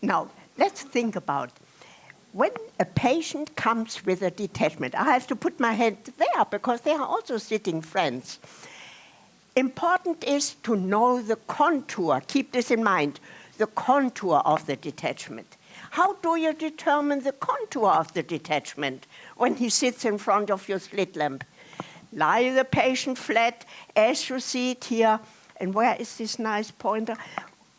Now, let's think about when a patient comes with a detachment. I have to put my hand there because they are also sitting friends. Important is to know the contour. Keep this in mind, the contour of the detachment. How do you determine the contour of the detachment when he sits in front of your slit lamp? Lie the patient flat as you see it here. And where is this nice pointer?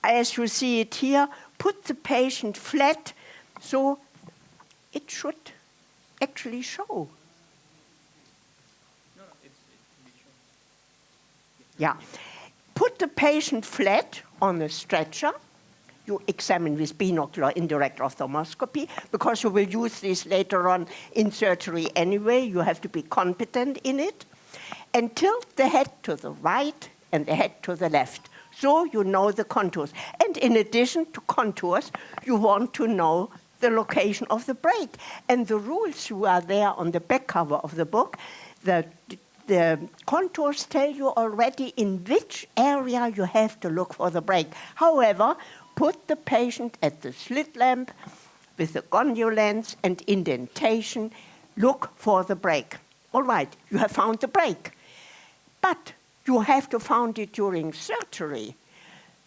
As you see it here, put the patient flat so it should actually show. Yeah. Put the patient flat on a stretcher. You examine with binocular indirect ophthalmoscopy, because you will use this later on in surgery anyway. You have to be competent in it. And tilt the head to the right and the head to the left, so you know the contours. And in addition to contours, you want to know the location of the break. And the rules you are there on the back cover of the book, the contours tell you already in which area you have to look for the break. However, put the patient at the slit lamp with the gonio lens and indentation, look for the break. All right, you have found the break. But you have to find it during surgery.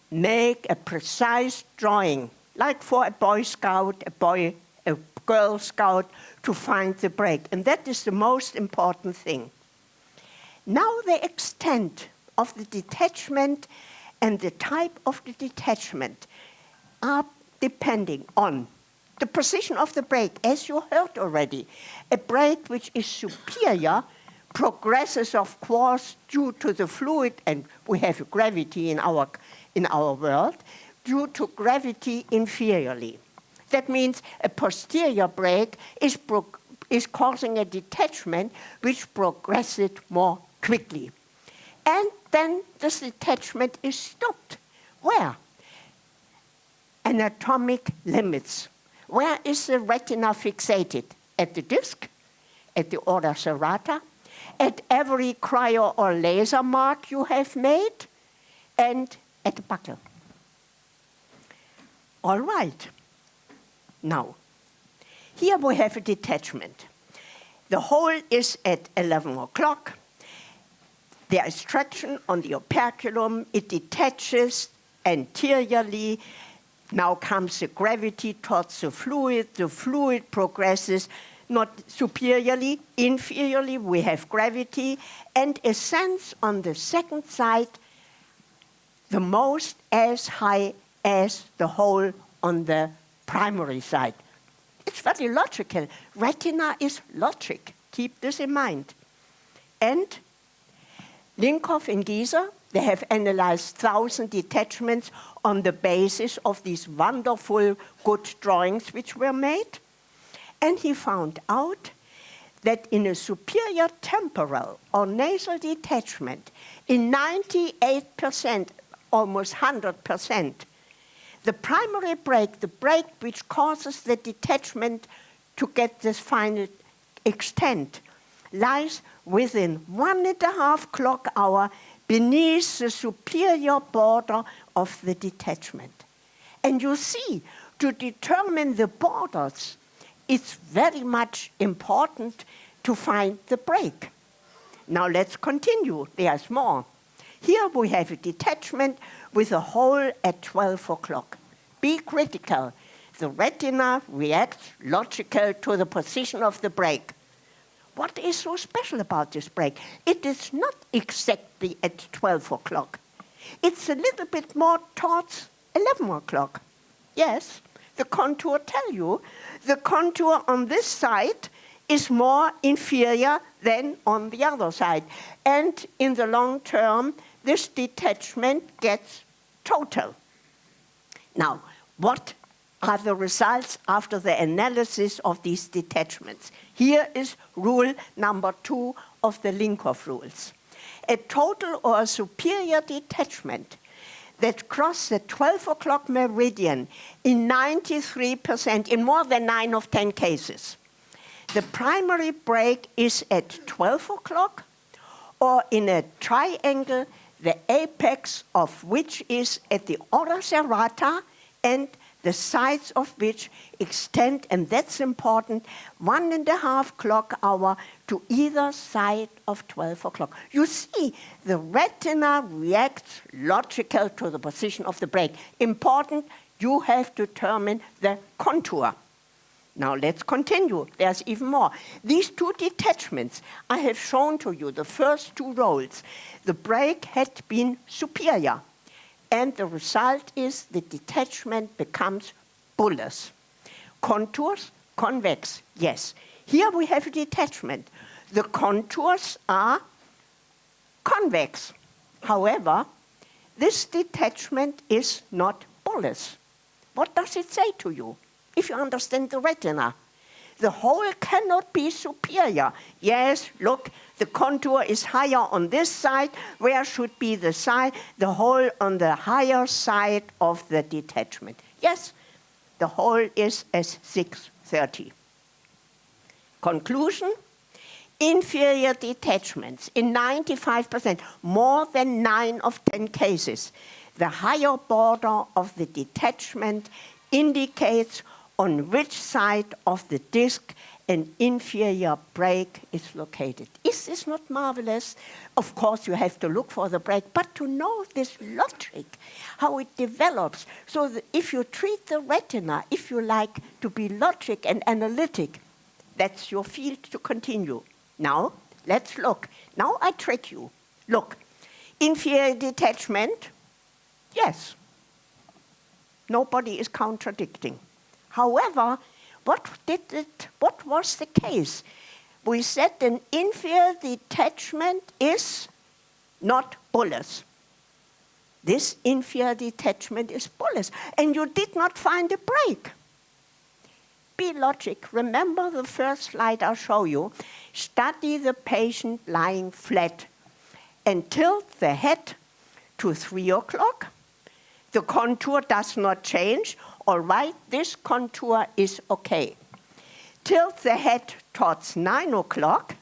Make a precise drawing, like for a Boy Scout, a Girl Scout, to find the break. And that is the most important thing. Now the extent of the detachment and the type of the detachment are depending on the position of the break. As you heard already, a break which is superior progresses, of course, due to the fluid, and we have gravity in our world, due to gravity inferiorly. That means a posterior break is causing a detachment which progresses more quickly. And then this detachment is stopped. Where? Anatomic limits. Where is the retina fixated? At the disc, at the aorta serrata, at every cryo or laser mark you have made, and at the buccal. All right. Now, here we have a detachment. The hole is at 11 o'clock. There is traction on the operculum. It detaches anteriorly. Now comes the gravity towards the fluid. The fluid progresses not superiorly, inferiorly. We have gravity and ascends on the second side the most as high as the hole on the primary side. It's very logical. Retina is logic. Keep this in mind. And Lincoff and Gieser, they have analyzed 1,000 detachments on the basis of these wonderful good drawings which were made. And he found out that in a superior temporal or nasal detachment, in 98%, almost 100%, the primary break, the break which causes the detachment to get this final extent, lies within 1.5 clock hour beneath the superior border of the detachment. And you see, to determine the borders, it's very much important to find the break. Now let's continue. There's more. Here we have a detachment with a hole at 12 o'clock. Be critical. The retina reacts logical to the position of the break. What is so special about this break? It is not exactly at 12 o'clock. It's a little bit more towards 11 o'clock. Yes, the contour tell you. The contour on this side is more inferior than on the other side. And in the long term, this detachment gets total. Now, what are the results after the analysis of these detachments? Here is rule number 2 of the Lincoff rules. A total or a superior detachment that cross the 12 o'clock meridian in 93%, in more than 9 of 10 cases. The primary break is at 12 o'clock, or in a triangle, the apex of which is at the aorta serrata and the sides of which extend, and that's important, 1.5 clock hour to either side of 12 o'clock. You see, the retina reacts logical to the position of the brake. Important, you have to determine the contour. Now let's continue. There's even more. These two detachments, I have shown to you the first two rolls. The brake had been superior, and the result is the detachment becomes bullous. Contours, convex, yes. Here we have a detachment. The contours are convex. However, this detachment is not bullous. What does it say to you? If you understand the retina, the whole cannot be superior. Yes, look, the contour is higher on this side. Where should be the side? The whole on the higher side of the detachment. Yes, the whole is as 630. Conclusion, inferior detachments in 95%, more than 9 of 10 cases. The higher border of the detachment indicates on which side of the disc an inferior brake is located. Is this not marvelous? Of course, you have to look for the brake, but to know this logic, how it develops, so that if you treat the retina, if you like to be logic and analytic, that's your field to continue. Now, let's look. Now I trick you. Look, inferior detachment, yes. Nobody is contradicting. However, what was the case? We said an inferior detachment is not bullous. This inferior detachment is bullous, and you did not find a brake. Be logic. Remember the first slide I'll show you. Study the patient lying flat and tilt the head to 3 o'clock. The contour does not change. All right, this contour is okay. Tilt the head towards 9 o'clock.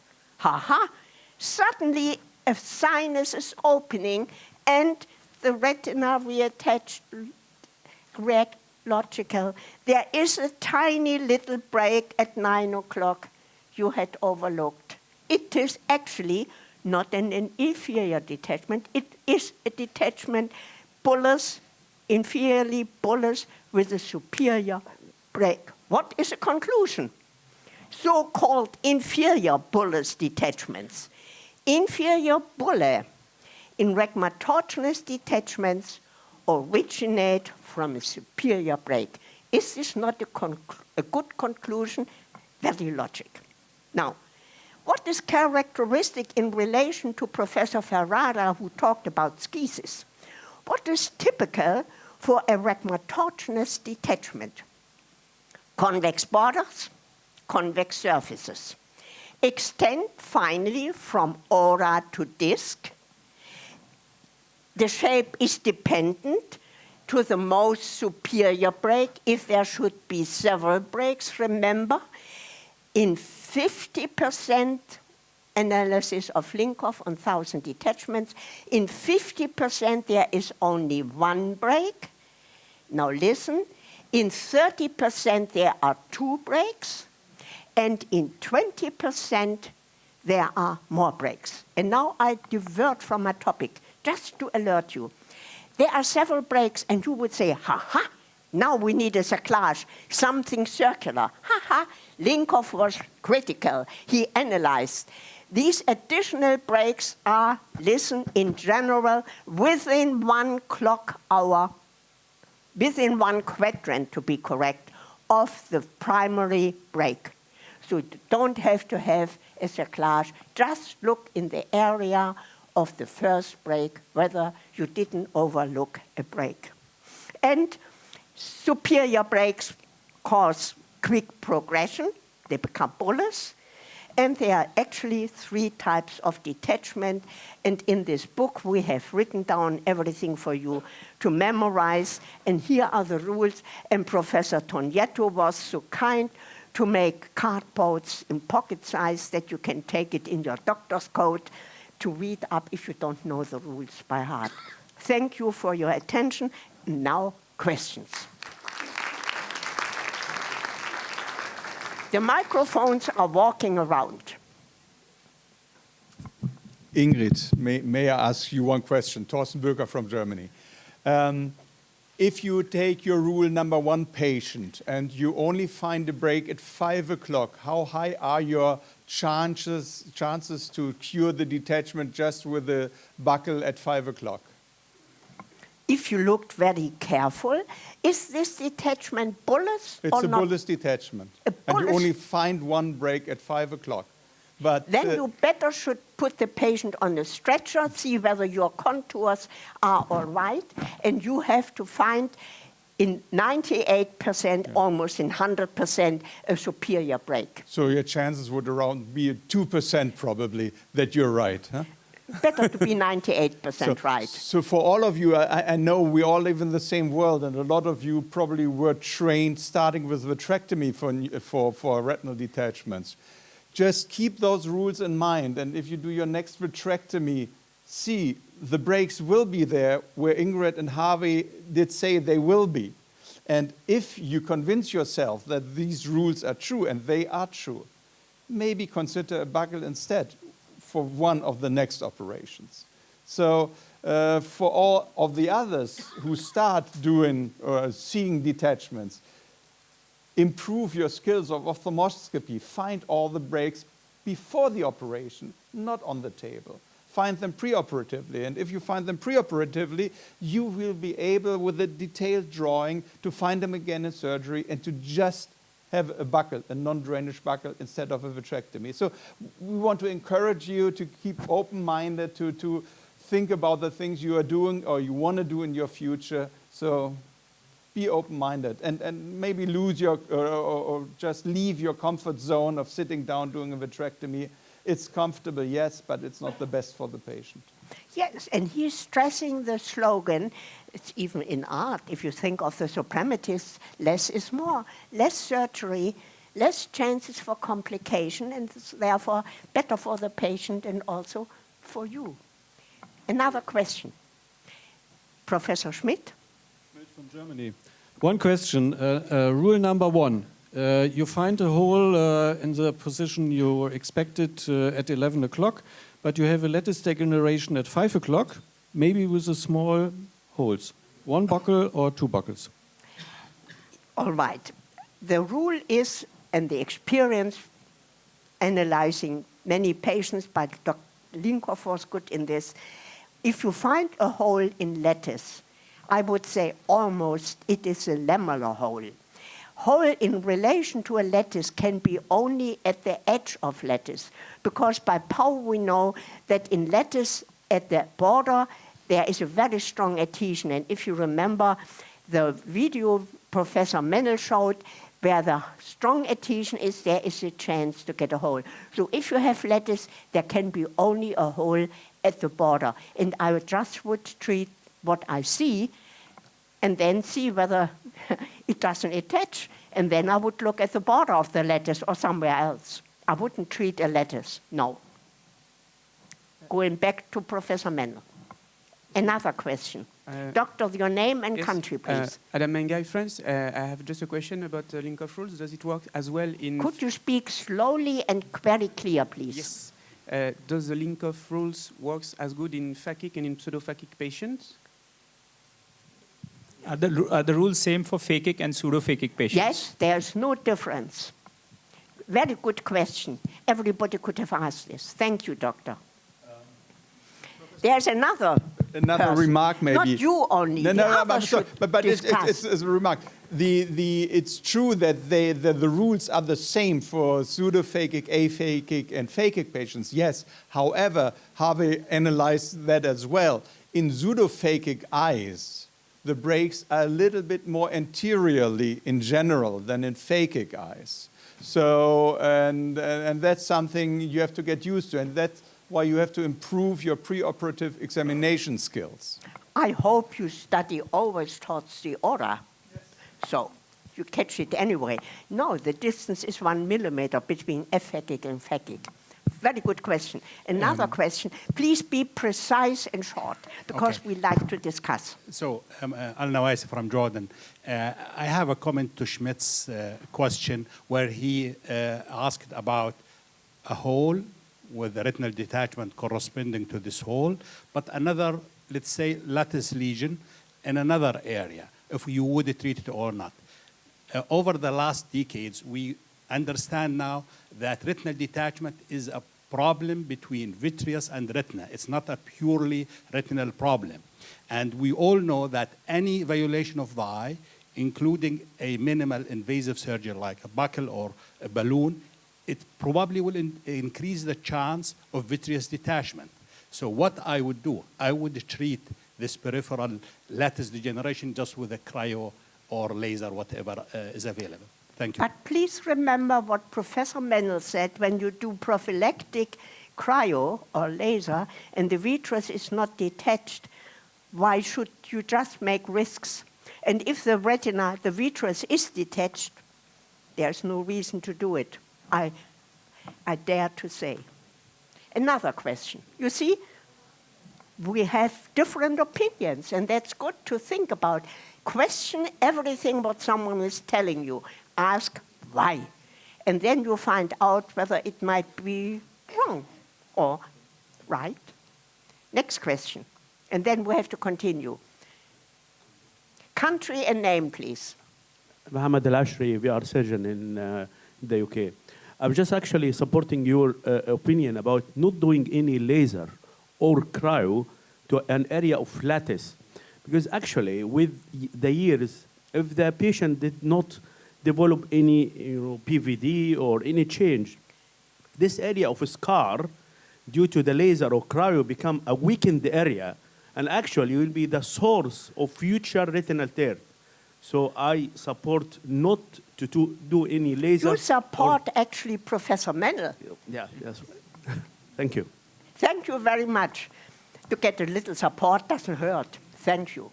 Suddenly a sinus is opening and the retina reattached logical. There is a tiny little break at 9 o'clock you had overlooked. It is actually not an inferior detachment. It is a detachment bullous, inferiorly bullous with a superior break. What is the conclusion? So-called inferior bullous detachments. Inferior bullae in rhegmatogenous detachments originate from a superior break. Is this not a good conclusion? Very logic. Now, what is characteristic in relation to Professor Ferrara, who talked about schisis? What is typical for a rhegmatogenous detachment? Convex borders, convex surfaces. Extend finally from aura to disc. The shape is dependent to the most superior break. If there should be several breaks, remember, in 50% analysis of Lincoff on 1,000 detachments, in 50% there is only one break. Now listen, in 30% there are 2 breaks, and in 20% there are more breaks. And now I divert from my topic, just to alert you. There are several breaks, and you would say, now we need a cerclage, something circular. Lincoff was critical. He analyzed. These additional breaks are, listen, in general, within 1 clock hour, within 1 quadrant, to be correct, of the primary break. So you don't have to have a cerclage. Just look in the area of the first break, whether you didn't overlook a break. And superior breaks cause quick progression. They become bullous. And there are actually 3 types of detachment. And in this book, we have written down everything for you to memorize. And here are the rules. And Professor Tonietto was so kind to make cardboards in pocket size that you can take it in your doctor's coat to read up if you don't know the rules by heart. Thank you for your attention. Now, questions. The microphones are walking around. Ingrid, may I ask you one question? Thorsten Böker from Germany. If you take your rule number 1 patient and you only find a break at 5 o'clock, how high are your chances to cure the detachment just with a buckle at 5 o'clock? If you looked very careful, is this detachment bullous or not? It's a bullous detachment. And you only find one break at 5 o'clock. But then you better should put the patient on a stretcher, see whether your contours are all right, and you have to find in 98%, almost in 100%, a superior break. So your chances would around be 2% probably that you're right, huh? Better to be 98% right. So for all of you, I know we all live in the same world, and a lot of you probably were trained starting with vitrectomy for retinal detachments. Just keep those rules in mind, and if you do your next vitrectomy, see the breaks will be there where Ingrid and Harvey did say they will be. And if you convince yourself that these rules are true, and they are true, maybe consider a buckle instead for one of the next operations. So for all of the others who start doing or seeing detachments, improve your skills of ophthalmoscopy. Find all the breaks before the operation, not on the table. Find them preoperatively. And if you find them preoperatively, you will be able, with a detailed drawing, to find them again in surgery and to just have a buckle, a non-drainage buckle, instead of a vitrectomy. So we want to encourage you to keep open-minded, to think about the things you are doing or you want to do in your future. So be open-minded and maybe lose your, or just leave your comfort zone of sitting down doing a vitrectomy. It's comfortable, yes, but it's not the best for the patient. Yes, and he's stressing the slogan, it's even in art, if you think of the suprematists, less is more. Less surgery, less chances for complication, and it's therefore better for the patient and also for you. Another question. Professor Schmidt? From Germany. One question, rule number 1. You find a hole in the position you expected at 11 o'clock, but you have a lattice degeneration at 5 o'clock, maybe with a small holes. 1 buckle or 2 buckles? All right. The rule is, and the experience analyzing many patients, but Dr. Lincoff was good in this, if you find a hole in lattice, I would say almost it is a lamellar hole. Hole in relation to a lattice can be only at the edge of lattice, because by power we know that in lattice at the border there is a very strong adhesion. And if you remember the video Professor Mennel showed, where the strong adhesion is, there is a chance to get a hole. So if you have lattice, there can be only a hole at the border. And I just would treat what I see and then see whether it doesn't attach. And then I would look at the border of the lattice or somewhere else. I wouldn't treat a lattice, no. Going back to Professor Mennel. Another question. Doctor, your name and country, please. Adam Mengai, France. I have just a question about Lincoff rules. Does it work as well in... Could you speak slowly and very clear, please? Yes. Does the Lincoff rules works as good in phakic and in pseudophakic patients? Are the rules same for phakic and pseudophakic patients? Yes, there's no difference. Very good question. Everybody could have asked this. Thank you, doctor. There's another person. Remark, maybe. Not you only. But it's a remark. It's true that the rules are the same for pseudophakic, aphakic, and phakic patients. Yes. However, Harvey analyzed that as well. In pseudophakic eyes, the breaks are a little bit more anteriorly in general than in phakic eyes. So, and that's something you have to get used to, and that's why you have to improve your preoperative examination skills. I hope you study always towards the aura. Yes. So you catch it anyway. No, the distance is 1 millimeter between aphakic and phakic. Very good question. Another question. Please be precise and short, because Okay. we like to discuss. So, Al-Nawais from Jordan. I have a comment to Schmidt's question where he asked about a hole with the retinal detachment corresponding to this hole, but another, let's say, lattice lesion in another area, if you would treat it or not. Over the last decades, we understand now that retinal detachment is a problem between vitreous and retina. It's not a purely retinal problem. And we all know that any violation of the eye, including a minimal invasive surgery like a buckle or a balloon, it probably will increase the chance of vitreous detachment. So what I would do, I would treat this peripheral lattice degeneration just with a cryo or laser, whatever is available. Thank you. But please remember what Professor Mennel said: when you do prophylactic cryo or laser and the vitreous is not detached, why should you just make risks? And if the retina, the vitreous is detached, there's no reason to do it. I dare to say. Another question. You see, we have different opinions, and that's good to think about. Question everything what someone is telling you. Ask why. And then you find out whether it might be wrong or right. Next question. And then we have to continue. Country and name, please. Mohammed Al-Ashri, VR surgeon in the UK. I'm just actually supporting your opinion about not doing any laser or cryo to an area of lattice. Because actually, with the years, if the patient did not develop any PVD or any change, this area of a scar, due to the laser or cryo, become a weakened area, and actually will be the source of future retinal tear. So I support not to do any laser. You support actually Professor Mennel. Yeah, that's right. Thank you. Thank you very much. To get a little support doesn't hurt. Thank you.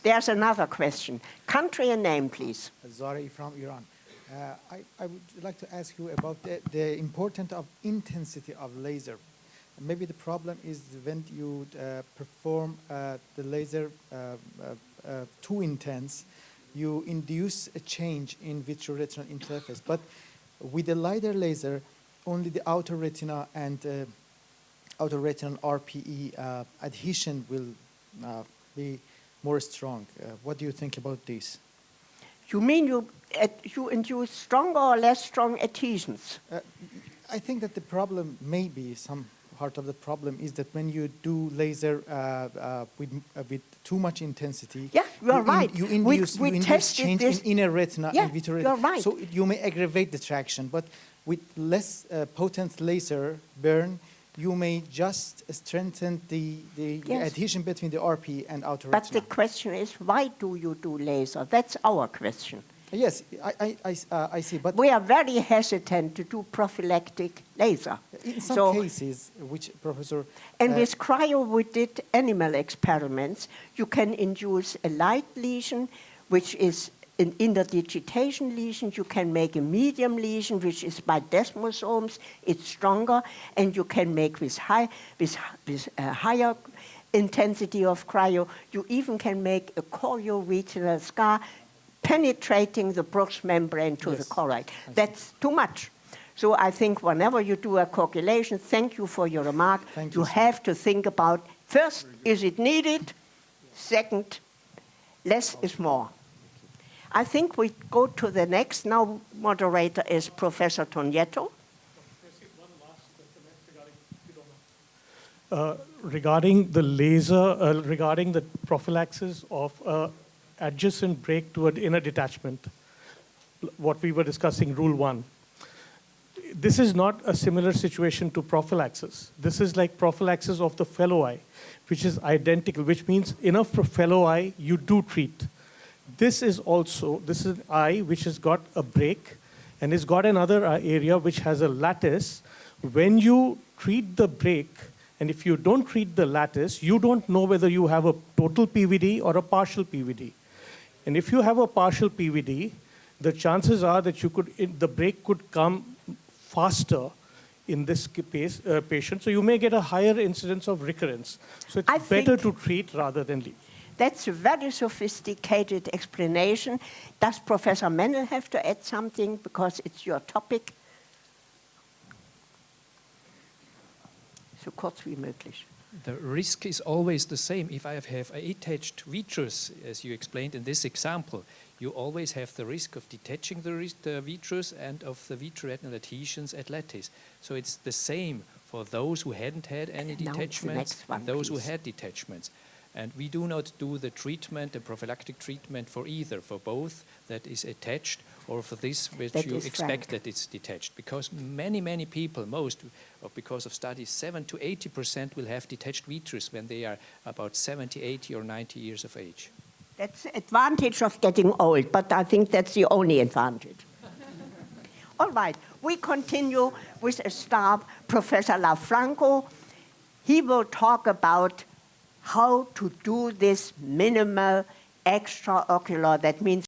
There's another question. Country and name, please. Zari from Iran. I would like to ask you about the importance of intensity of laser. Maybe the problem is when you perform the laser too intense, you induce a change in vitreoretinal interface. But with the lighter laser, only the outer retina and outer retinal RPE adhesion will be more strong. What do you think about this? You mean you induce stronger or less strong adhesions? I think that the problem, maybe some part of the problem, is that when you do laser with too much intensity, yeah, you're right. You induce change in inner retina and vitreoretina. You're right. So you may aggravate the traction, but with less potent laser burn, you may just strengthen the yes. adhesion between the RP and outer but retina. But the question is, why do you do laser? That's our question. Yes, I see. But we are very hesitant to do prophylactic laser. In some cases, which Professor... And with cryo, we did animal experiments. You can induce a light lesion, which is an interdigitation lesion. You can make a medium lesion, which is by desmosomes. It's stronger, and you can make with higher intensity of cryo. You even can make a chorioretinal scar penetrating the Bruch's membrane to the choroid. That's too much. So I think whenever you do a coagulation, thank you for your remark. You have to think about, first, is it needed? Second, less is more. I think we go to the next. Now, moderator is Professor Tonietto. Regarding the laser, regarding the prophylaxis of adjacent break toward inner detachment, what we were discussing, Rule 1. This is not a similar situation to prophylaxis. This is like prophylaxis of the fellow eye, which is identical, which means enough for fellow eye, you do treat. This is an eye which has got a break and has got another area which has a lattice. When you treat the break, and if you don't treat the lattice, you don't know whether you have a total PVD or a partial PVD. And if you have a partial PVD, the chances are that the break could come faster in this patient. So you may get a higher incidence of recurrence. So I it's better think- to treat rather than leave. That's a very sophisticated explanation. Does Professor Mendel have to add something because it's your topic? So kurz wie möglich. The risk is always the same. If I have a attached vitreous, as you explained in this example, you always have the risk of detaching the vitreous and of the vitreoretinal adhesions at lattice. So it's the same for those who hadn't had any Now it's the detachments next one, and those please. who had detachments. And we do not do the treatment, the prophylactic treatment for either, for both that is attached or for this which That you is expect frank. that it's detached. Because many people, because of studies, 7 to 80% will have detached vitreous when they are about 70, 80 or 90 years of age. That's the advantage of getting old, but I think that's the only advantage. All right, we continue with a star, Professor Lafranco. He will talk about how to do this minimal extraocular, that means